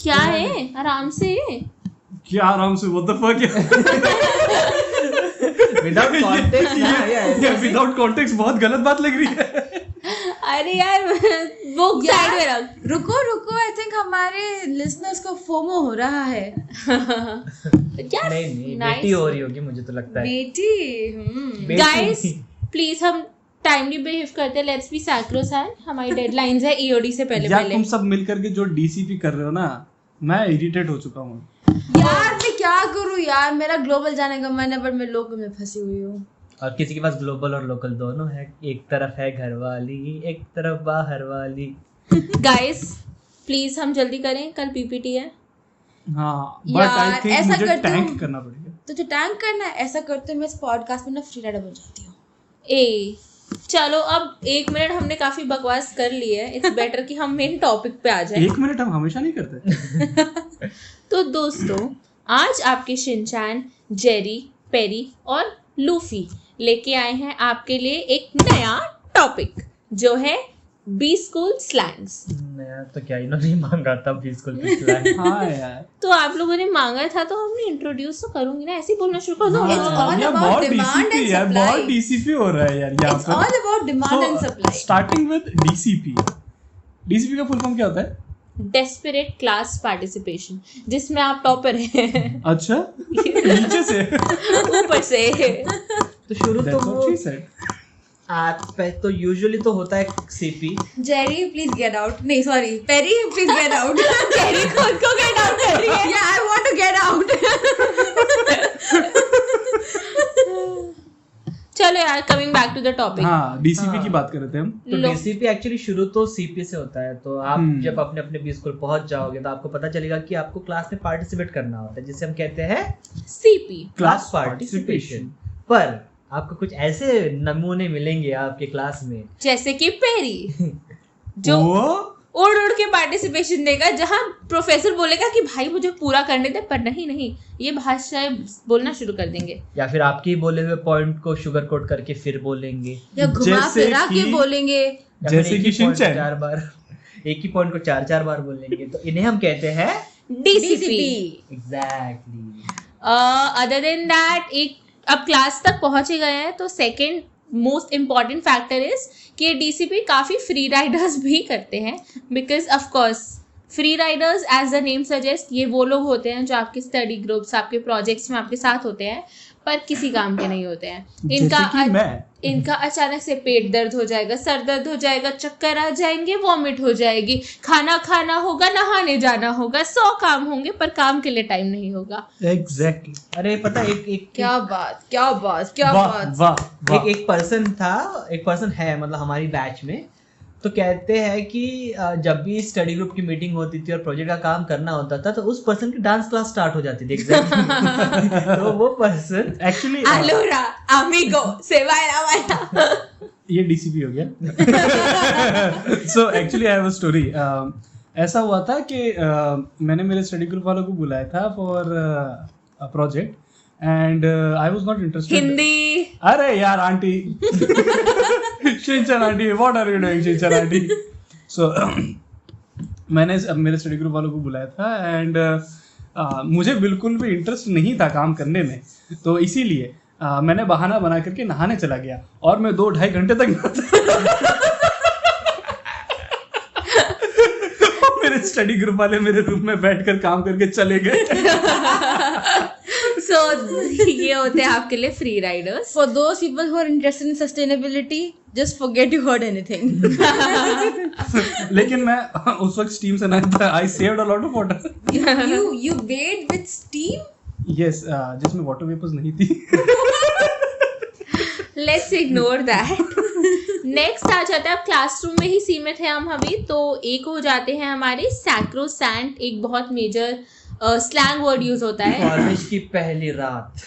क्या है? आराम से क्या आराम से? What the fuck? Without context ना, ये विदाउट कॉन्टेक्स्ट बहुत गलत बात लग रही है। अरे यार वो साइड में रख। रुको आई थिंक हमारे लिसनर्स को फोमो हो रहा है। क्या? नहीं बेटी हो रही होगी मुझे तो लगता है। बेटी गाइस प्लीज हम टाइमली बिहेव करते हैं, लेट्स बी सैक्रोसैंक्ट, हमारी डेडलाइंस है ईओडी से पहले यार पहले। तुम सब मिलकर के जो डीसीपी कर रहे हो ना, मैं इरिटेट हो चुका हूँ यार मैं क्या करूँ यार, मेरा ग्लोबल जाने का मन है पर मैं लोकल में फंसी हुई हूँ। और किसी के पास ग्लोबल और लोकल दोनों है, एक तरफ है घर वाली एक तरफ बाहर वाली। गाइस प्लीज हम जल्दी करें, कल पीपीटी है। हाँ बट आई यार, थिंक ऐसा मुझे करती टैंक हूँ। करना पड़ेगा। तुझे टैंक करना है? ऐसा करते मैं इस पॉडकास्ट में ना फ्री राइडर बन जाती हूँ। चलो अब 1 मिनट हमने काफी बकवास कर ली है, इट्स बेटर कि हम मेन टॉपिक पे आ जाए। 1 मिनट हम हमेशा नहीं करते। तो दोस्तों आज आपके शिनचैन, जेरी, पेरी और लूफी लेके आए हैं आपके लिए एक नया टॉपिक जो है बी स्कूल स्लैंग्स। मैं तो क्या इन्होंने मांगा था बी स्कूल की स्लैंग। हाँ यार, तो आप लोगों ने मांगा था तो हमने इंट्रोड्यूस तो करूंगी ना, ऐसे ही बोलना शुरू कर दो। all यार about बहुत demand and डीसीपी यार, supply. बहुत डीसीपी हो रहा है यार यहाँ It's all पर। about demand and supply. Starting with DCP. DCP का फुल फॉर्म क्या होता है? डेस्परेट क्लास पार्टिसिपेशन, जिसमें आप टॉपर हैं। अच्छा नीचे से? ऊपर से। तो शुरू तो That's what वो she said. तो यूजुअली तो होता है सीपी। Jerry please get out. नहीं sorry, Perry please get out. Jerry खुद को गेट आउट कर रही है। Yeah, I want to get out. चलो यार, coming back to the topic. हाँ डीसीपी हाँ। की बात कर रहे थे हम। तो लो- डीसीपी एक्चुअली शुरू तो सीपी से होता है। तो आप जब अपने अपने बी स्कूल पहुंच जाओगे तो आपको पता चलेगा कि आपको क्लास में पार्टिसिपेट करना होता है, जिसे हम कहते हैं सीपी। Class participation. पर आपको कुछ ऐसे नमूने मिलेंगे आपके क्लास में, जैसे कि पेरी जो वो उड़ उड़ के पार्टिसिपेशन देगा, जहाँ प्रोफेसर बोलेगा कि भाई मुझे पूरा करने दे, पर नहीं ये भाषाएं बोलना शुरू कर देंगे। या फिर आपके ही बोले हुए पॉइंट को शुगर कोट करके फिर बोलेंगे, या घुमा जैसे फिरा के कि- बोलेंगे। या जैसे फिर एक कि ही point को शिनचैन। 4 बार, एक ही पॉइंट को 4 बार बोलेंगे। तो इन्हें हम कहते हैं DCP. Exactly. Other than that, एक अब क्लास तक पहुंचे गए हैं तो second most important factor is कि डीसीपी काफ़ी फ्री राइडर्स भी करते हैं, because of course free riders as the name suggest ये वो लोग होते हैं जो आपके स्टडी ग्रुप्स, आपके प्रोजेक्ट्स में आपके साथ होते हैं पर किसी काम के नहीं होते हैं। जैसे कि मैं। इनका अचानक से पेट दर्द हो जाएगा, सर दर्द हो जाएगा, चक्कर आ जाएंगे, वॉमिट हो जाएगी, खाना खाना होगा, नहाने जाना होगा, 100 काम होंगे पर काम के लिए टाइम नहीं होगा। एग्जैक्टली। अरे पता एक क्या बात क्या बात क्या वाह बात। वाह एक पर्सन था, एक पर्सन है मतलब हमारी बैच में। तो कहते हैं कि जब भी स्टडी ग्रुप की मीटिंग होती थी और प्रोजेक्ट का काम करना होता था तो उस पर्सन की डांस क्लास स्टार्ट हो जाती थी। एग्जैक्टली। तो वो पर्सन एक्चुअली अलोरा अमिगो सेवायरा वाला ये डीसीपी हो गया। So actually I have a story. ऐसा हुआ था कि मैंने मेरे स्टडी ग्रुप वालों को बुलाया था for a project and I was not interested. Hindi. अरे यार aunty, Shinchan aunty, what are you doing Shinchan aunty? So मैंने मेरे स्टडी ग्रुप वालों को बुलाया था एंड मुझे बिल्कुल भी इंटरेस्ट नहीं था काम करने में, तो इसीलिए मैंने बहाना बना करके नहाने चला गया और मैं 2-2.5 घंटे तक नहाता। मेरे स्टडी ग्रुप वाले मेरे रूम में बैठकर काम करके चले गए। सो ये होते हैं आपके लिए free Riders. For those people who are interested in sustainability, just forget you heard anything. लेकिन मैं उस वक्त स्टीम से नहीं था। I saved a lot of water. you bathed with steam? Yes, जिसमें वाटर वेपर्स नहीं थी। Let's ignore that. नेक्स्ट आ जाता है, अब क्लासरूम में ही सीमित है हम अभी, तो एक हो जाते हैं हमारे सैक्रोसैंक्ट, एक बहुत मेजर स्लैंग वर्ड यूज होता है। कॉलेज की पहली रात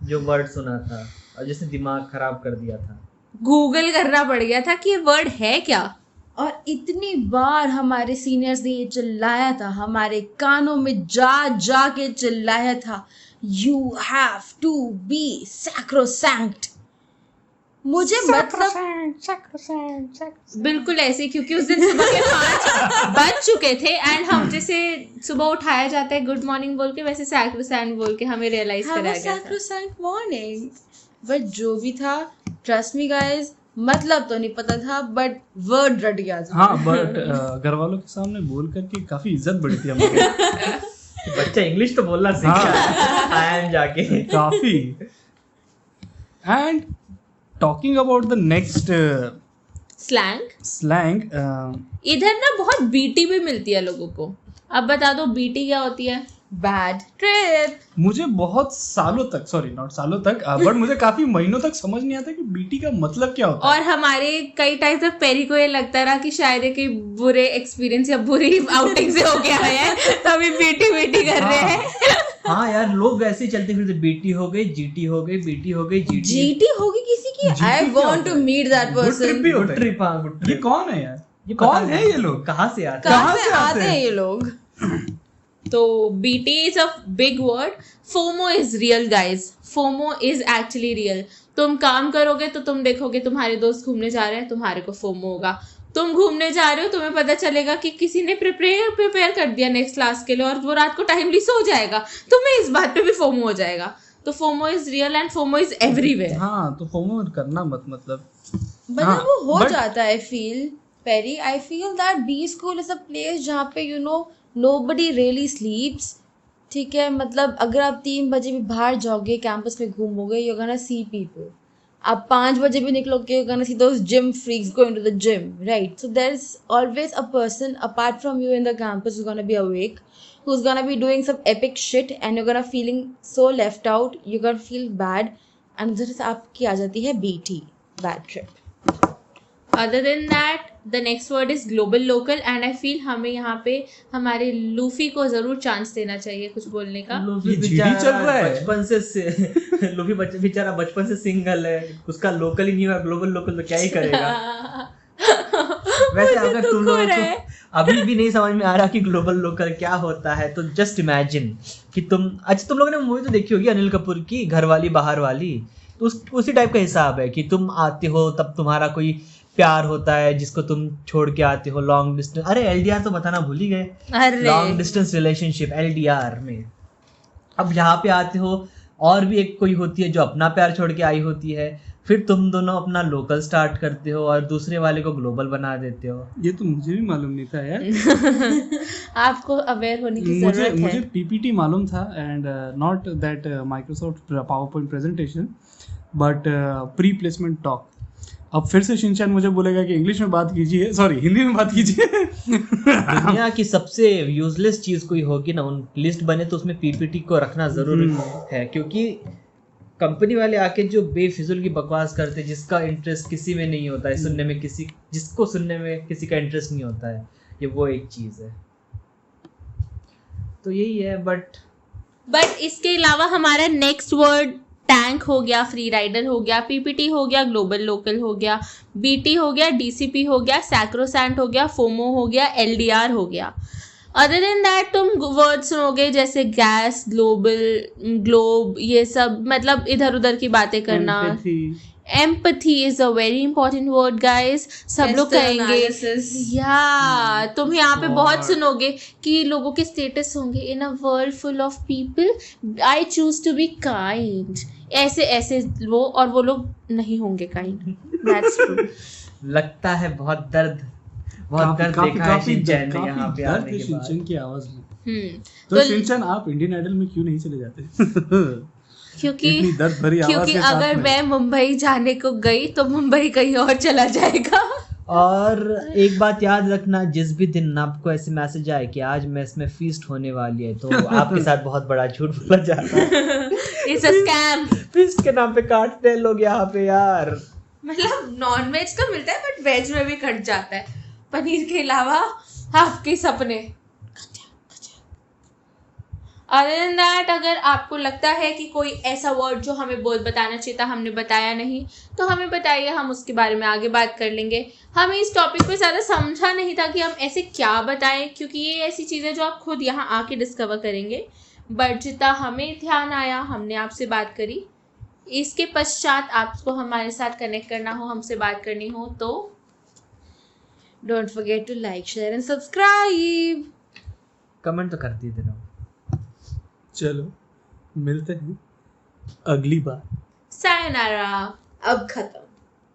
जो वर्ड सुना था और जिसने दिमाग खराब कर दिया था। गूगल करना पड़ गया था कि ये वर्ड है क्या। और इतनी बार हमारे सीनियर्स ने ये चिल्लाया था, हमारे कानों में जा के चिल्लाया था, You have to be sacrosanct. मुझे मतलब बिल्कुल ऐसे, क्योंकि उस दिन सुबह के 5 बज चुके थे एंड हम जैसे सुबह उठाया जाता है गुड मॉर्निंग बोल के, वैसे सैक्रोसैंट बोल के हमें रियलाइज कराया गया था। sacrosanct morning, बट जो भी था, ट्रस्ट मी गाइस, मतलब तो नहीं पता था बट वर्ड रट गया था। हाँ, बट घर वालों के सामने बोल करके काफी इज्जत बढ़ी थी हमारी। बच्चा इंग्लिश तो बोलना सीख गया आई एम जाके काफी। And talking about the next slang, slang, इधर ना बहुत बीटी भी मिलती है लोगों को। अब बता दो बीटी क्या होती है? Bad trip. मुझे बहुत सालों तक, सॉरी नॉट सालों तक, बट मुझे काफी महीनों तक समझ नहीं आता कि बीटी का मतलब क्या होता है। और हमारे कई टाइम तक पेरी को ये लगता रहा कि शायद ये कोई बुरे एक्सपीरियंस या बुरी आउटिंग से हो गया है, तभी बीटी कर रहे हैं। हाँ यार, लोग वैसे ही चलते फिरते, बीटी हो गई, जीटी हो गई, बीटी हो गई, जीटी जीटी होगी किसी की? GT आई क्या वांट होता टू है? Meet that good trip person. भी होता गुड है। ट्रिप। हाँ, गुड ये ट्रिप। कौन है यार? ये कौन पता है नहीं ये लोग? कहाँ से आते कहाँ से से आते आते हैं? हैं ये लोग? तो BT is a big word. FOMO is real, guys. FOMO is actually real. तुम काम करोगे तो तुम देखोगे तुम्हारे दोस्त घूमने जा रहे हैं, तुम्हारे को FOMO होगा। तुम घूमने जा रहे हो, तुम्हें पता चलेगा कि किसी ने प्रिपेयर कर दिया नेक्स्ट क्लास के लिए और वो रात को टाइमली सो जाएगा, तुम्हें इस बात पे भी FOMO हो जाएगा। तो FOMO is real and FOMO is everywhere. हाँ, तो FOMO करना मत, मतलब मतलब वो हो but- जाता है। Feel Perry, I feel that B school is a place जहाँ पे you know nobody really sleeps. ठीक है, मतलब अगर आप 3 बजे भी बाहर जाओगे, कैंपस में घूमोगे, यू गोना सी पीपल। आप 5 बजे भी निकलोगे, you gonna see those gym freaks going to the gym, right? So there is always a person apart from you in the campus who's gonna be awake, who's gonna be doing some epic shit and you're gonna feeling so left out, you're gonna feel bad, and उधर से आपकी आ जाती है BT, bad trip. Other than that, the next word is global local and I feel हमें यहाँ पे हमारे Luffy को जरूर चांस देना चाहिए कुछ बोलने का। लूफी ये GD बेचारा चल रहा है। बचपन से लूफी बेचारा बचपन से सिंगल है, उसका लोकल ही नहीं हुआ, ग्लोबल लोकल तो क्या ही करेगा। वैसे अगर तुम लोगों को अभी भी नहीं समझ में आ रहा कि ग्लोबल लोकल क्या होता है, तो जस्ट इमेजिन कि तुम लोगों ने मूवी तो देखी होगी अनिल कपूर की, घरवाली बाहर वाली, तो उसी टाइप का हिसाब है कि तुम आते हो तब तुम्हारा कोई प्यार होता है जिसको तुम छोड़ के आते हो, लॉन्ग डिस्टेंस। अरे LDR तो बताना भूल ही गए, अरे लॉन्ग डिस्टेंस रिलेशनशिप LDR में। अब यहाँ पे आते हो और भी एक कोई होती है जो अपना प्यार छोड़ के आई होती है, फिर तुम दोनों अपना लोकल स्टार्ट करते हो और दूसरे वाले को ग्लोबल बना देते हो। ये तो मुझे भी मालूम नहीं था यार। आपको अवेयर होने की मुझे जरूरत मुझे है। PPT मालूम था and not that Microsoft PowerPoint presentation, but pre placement talk. अब फिर से शिनचैन मुझे बोलेगा कि इंग्लिश में बात कीजिए, सॉरी हिंदी में बात कीजिए। दुनिया की सबसे यूजलेस चीज कोई होगी ना, उन लिस्ट बने तो उसमें PPT को रखना जरूरी है, क्योंकि कंपनी वाले आके जो बेफिजुल की बकवास करते, जिसका इंटरेस्ट किसी में नहीं होता है सुनने में, जिसको सुनने में किसी का इंटरेस्ट नहीं होता है, ये वो एक चीज है। तो यही है। बट इसके अलावा हमारा नेक्स्ट वर्ड टैंक हो गया, फ्री राइडर हो गया, PPT हो गया, ग्लोबल लोकल हो गया, BT हो गया, DCP हो गया, सैक्रोसैंट हो गया, FOMO हो गया, LDR हो गया। अदर देन दैट तुम वर्ड सुनोगे जैसे गैस, ग्लोब, ये सब मतलब इधर उधर की बातें करना। Empathy is a very important word guys, सब लोग कहेंगे या तुम यहाँ पे बहुत सुनोगे कि लोगों के स्टेटस होंगे, in a world full of people I choose to be kind, ऐसे ऐसे वो लोग नहीं होंगे काइंड। That's true. लगता है बहुत दर्द देखा है शिनचैन ने यहाँ पे आने के बाद। शिनचैन की आवाज में। तो तो शिनचैन आप इंडियन आइडल में क्यों नहीं चले जाते? इतनी दर्द भरी आवाज क्योंकि के साथ अगर में। मैं मुंबई जाने को गई तो मुंबई कहीं और चला जाएगा। और एक बात याद रखना, जिस भी दिन आपको ऐसे मैसेज आए कि आज मेस में फीस्ट होने वाली है, तो आपके साथ बहुत बड़ा झूठ बोला जा रहा है। It's a scam. फीस्ट के नाम पे काटते हैं लोग यहाँ पे यार। मतलब नॉन वेज तो मिलता है बट वेज में भी कट जाता है, पनीर के अलावा आपके सपने। अदर देन दैट, अगर आपको लगता है कि कोई ऐसा वर्ड जो हमें बताना चाहिए था हमने बताया नहीं, तो हमें बताइए, हम उसके बारे में आगे बात कर लेंगे। हमें इस टॉपिक पे ज़्यादा समझा नहीं था कि हम ऐसे क्या बताएं, क्योंकि ये ऐसी चीज़ें जो आप खुद यहाँ आके डिस्कवर करेंगे। बट जितना हमें ध्यान आया हमने आपसे बात करी, इसके पश्चात आपको हमारे साथ कनेक्ट करना हो, हमसे बात करनी हो तो Don't forget to like, share and subscribe. Comment तो करती रहो। चलो मिलते हैं अगली बार। सायोनारा। अब खत्म।